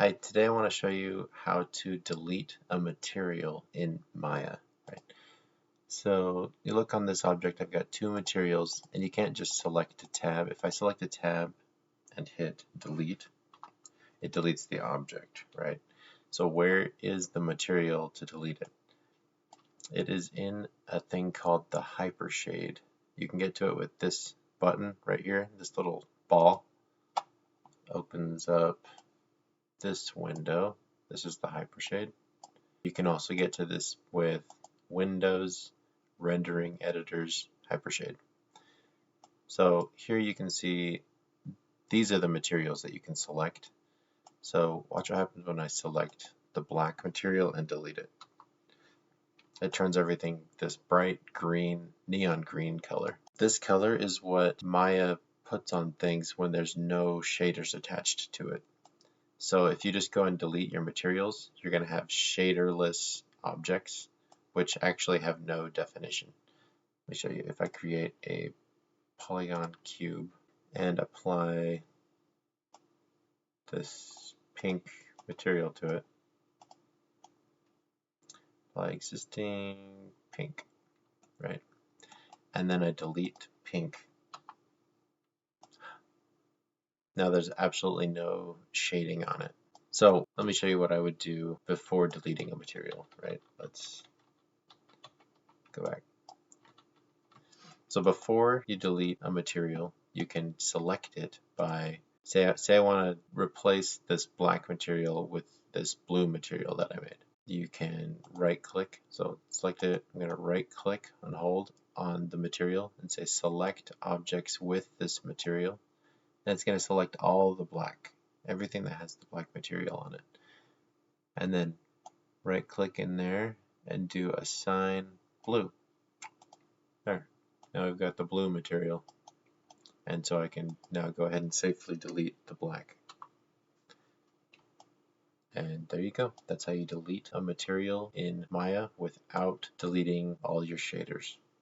Hi, today I want to show you how to delete a material in Maya. Right? So you look on this object, I've got two materials, and you can't just select a tab. If I select a tab and hit delete, it deletes the object, right? So where is the material to delete it? It is in a thing called the hypershade. You can get to it with this button right here, this little ball opens up this window. This is the hypershade. You can also get to this with Windows, Rendering Editors, Hypershade. So here you can see these are the materials that you can select. So watch what happens when I select the black material and delete it. It turns everything this bright green, neon green color. This color is what Maya puts on things when there's no shaders attached to it. So if you just go and delete your materials, you're going to have shaderless objects, which actually have no definition. Let me show you. If I create a polygon cube and apply this pink material to it, apply existing pink, right? And then I delete pink. Now there's absolutely no shading on it. So let me show you what I would do before deleting a material, right? Let's go back. So before you delete a material, you can select it by, say I want to replace this black material with this blue material that I made. You can right click, so select it, I'm going to right click and hold on the material and say select objects with this material. And it's going to select all the black, everything that has the black material on it. And then right click in there and do assign blue. There. Now we've got the blue material, and so I can now go ahead and safely delete the black. And there you go. That's how you delete a material in Maya without deleting all your shaders.